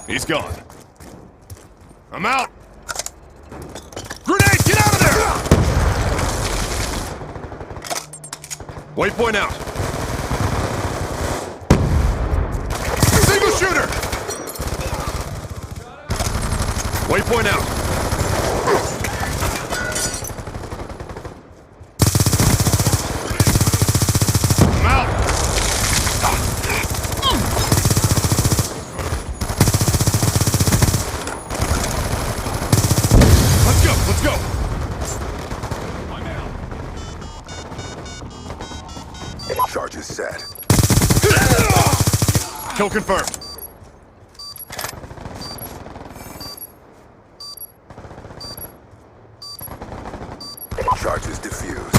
He's gone. I'm out. Grenade, get out of there! Waypoint out. Single shooter! Waypoint out. I'm out. Let's go. I'm out. Charges set. Kill confirmed. Charges defused.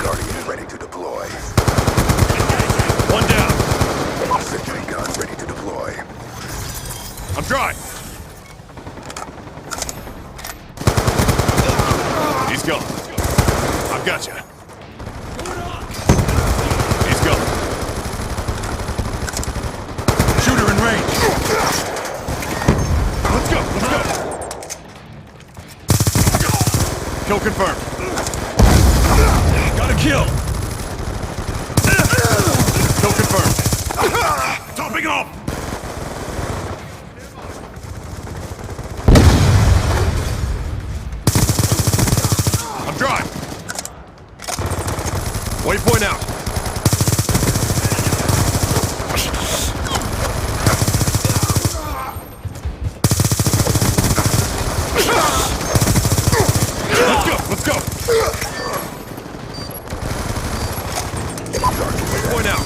Guardian ready to deploy. One down. Sentry gun ready to deploy. I'm dry. He's gone. I've got you. He's gone. Shooter in range. Let's go. Kill confirmed. Got a kill. Kill confirmed. Topping off. I'm dry. Waypoint out. Let's go. Waypoint out.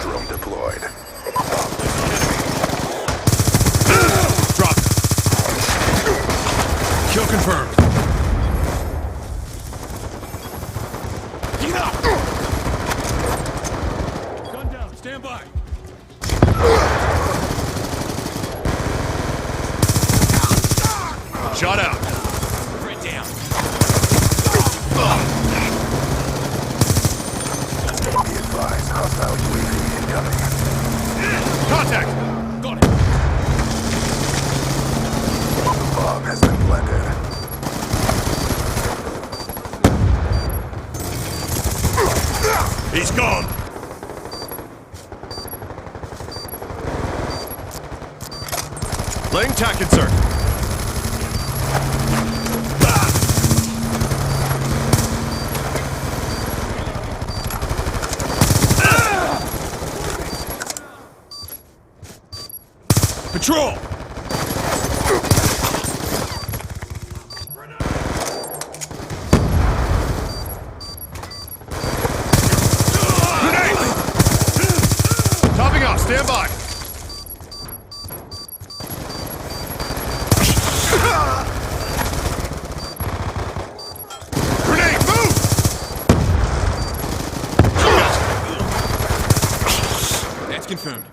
Drone deployed. Drop. Kill confirmed. Gun down. Stand by. Shot out. Right down. Be advised, hostile UAV incoming. Contact. Got it. The bomb has been planted. He's gone. Laying tack insert. Patrol! Grenade! Topping off, stand by. Grenade, move! That's confirmed.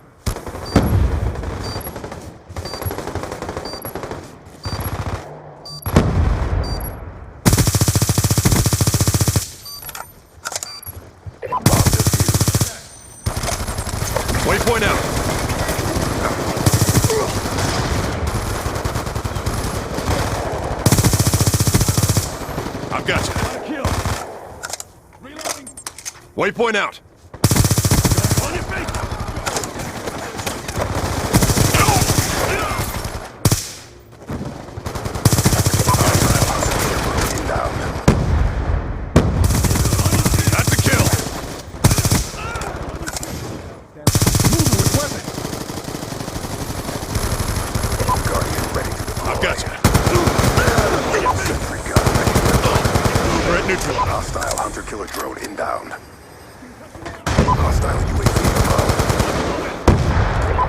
Waypoint out. I've got you. Waypoint out. On your feet. That's a kill. I've got you. Sentry gun ready to deploy. We're at neutral. Hostile hunter-killer drone inbound. Hostile UAV above.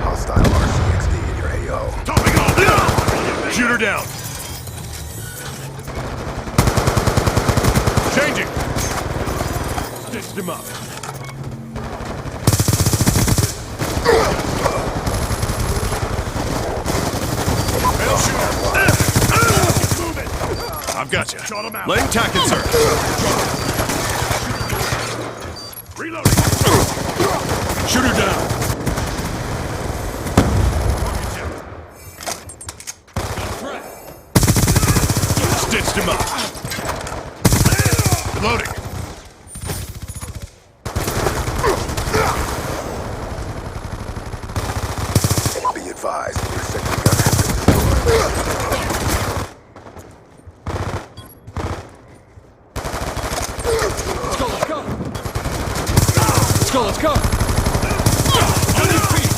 Hostile RCXD in your AO. Topping off. Shooter down. Changing. Stitched him up. I've gotcha. Shot him out. Laying tack insert. Reloading. Shooter down. Stitched him up. Reloading. Be advised, your second gun has been destroyed. Let's go. On your feet.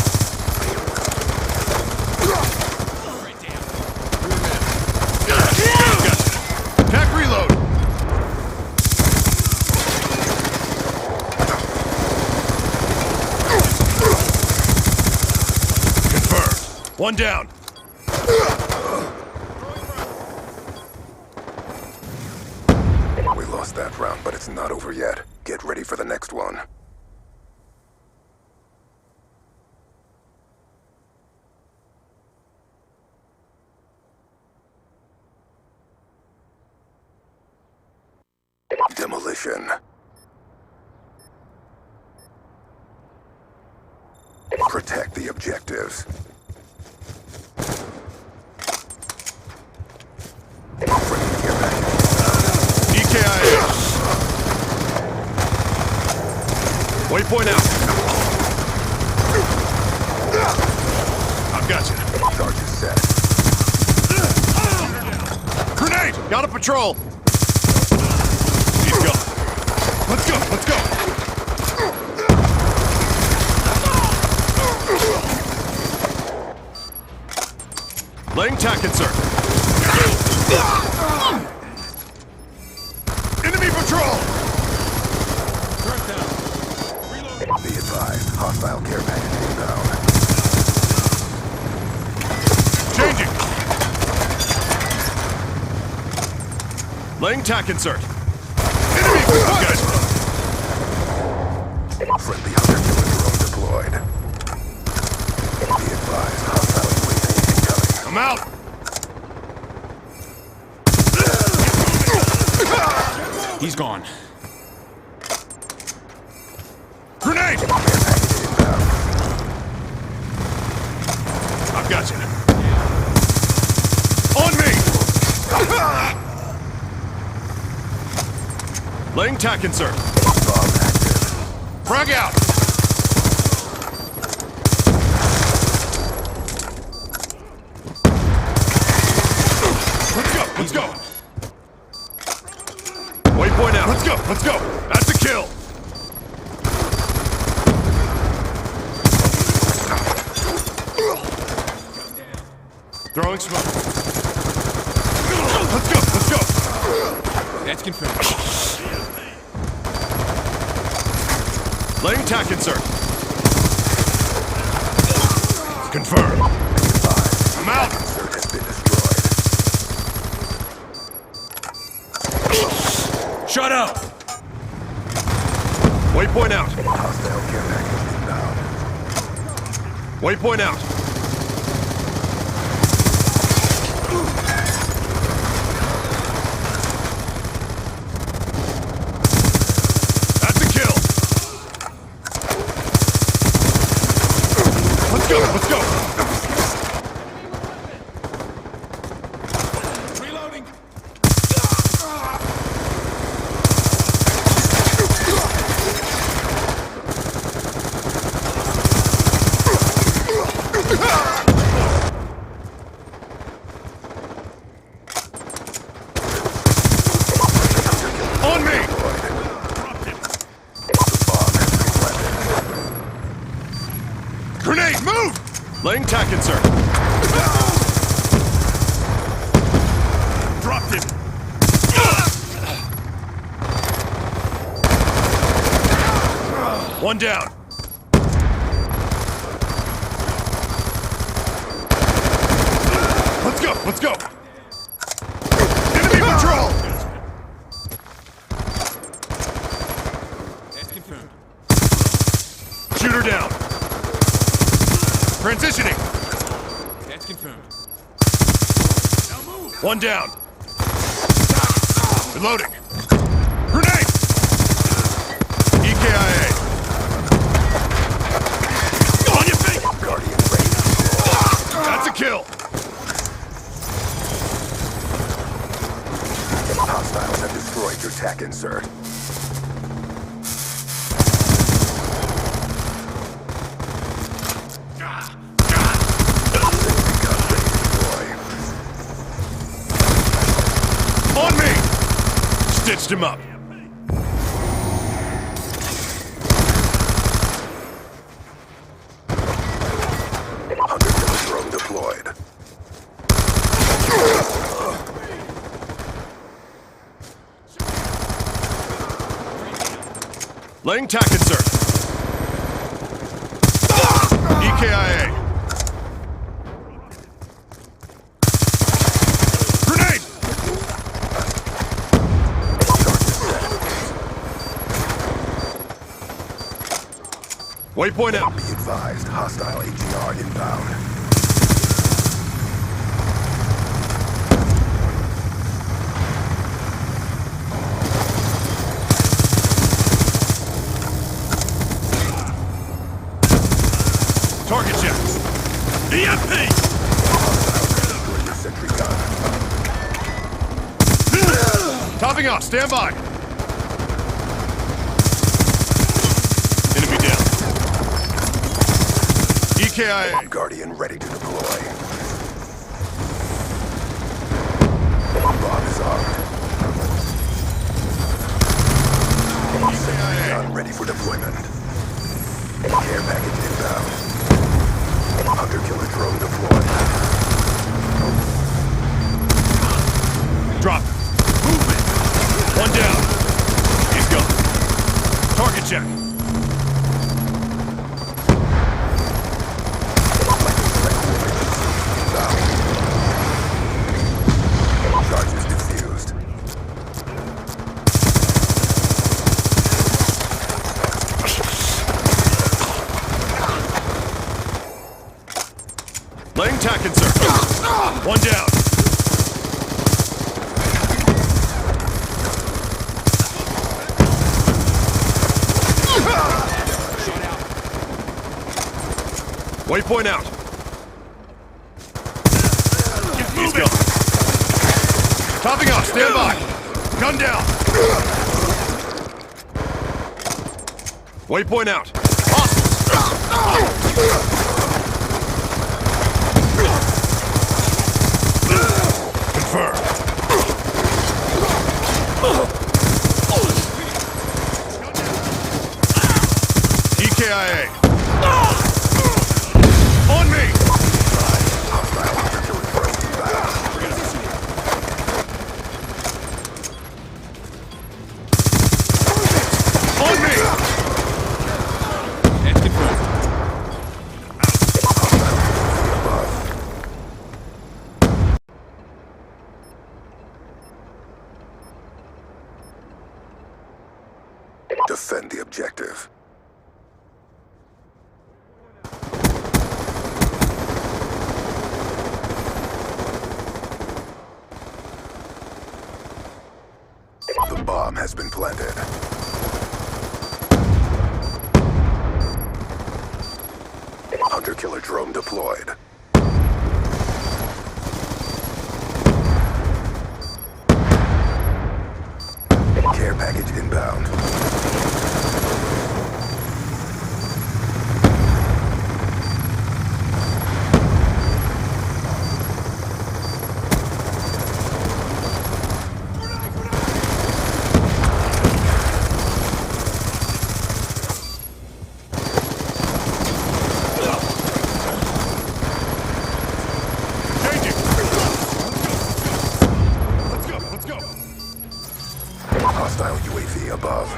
Gotcha. Pack reload. Confirmed. One down. We lost that round, but it's not over yet. Get ready for the next one. Demolition. Protect the objectives. EKIA. Waypoint out. I've got you. Charge is set. Grenade! Got a patrol. He's gone. Let's go, let's go. Laying tack insert. Enemy patrol! Be advised, hostile care package inbound. Changing. Laying tack insert. Enemy guys. Friendly hunter killer drone deployed. Be advised, hostile UAV incoming. I'm out. He's gone. Grenade! Care package inbound. I've got you. On me! Laying tack insert. Bomb active. Frag out! Let's go! Waypoint out. Let's go! That's a kill! Throwing smoke. Let's go! That's confirmed. Laying tack insert. Confirmed. I'm out! Insert has been destroyed. Shut up! Waypoint out. Hostile care package inbound. Waypoint out. That's a kill. Let's go. Reloading. On me! Grenade, move! Laying tack insert. Dropped him. One down. Let's go. Enemy patrol! That's confirmed. Shooter down. Transitioning. That's confirmed. One down. Reloading. Grenade! EKIA. On your feet! Guardian ready to deploy. That's a kill. Hostiles have destroyed your tac insert. On me! Stitched him up. Hunter-killer drone deployed. Laying tac insert. EKIA. Grenade! Waypoint out. Be advised, hostile AGR inbound. Target check. EMP! Destroy your sentry gun. Topping off. Stand by. Enemy down. EKIA. Guardian ready to deploy. Bomb is armed. Sentry gun ready for deployment. Care package inbound. Hunter-killer drone deployed. Drop. Movement. One down. He's gone. Target check. Charges defused. Laying tac insert. One down. Waypoint out. He's gone. Topping off. Stand by. Gun down. Waypoint out. Confirmed. EKIA. On me! Hostile hunter-killer drone inbound. On me! That's confirmed. Above. Defend the objective. The bomb has been planted. Hunter-killer drone deployed. Care package inbound. Changing. Let's go. Hostile UAV above.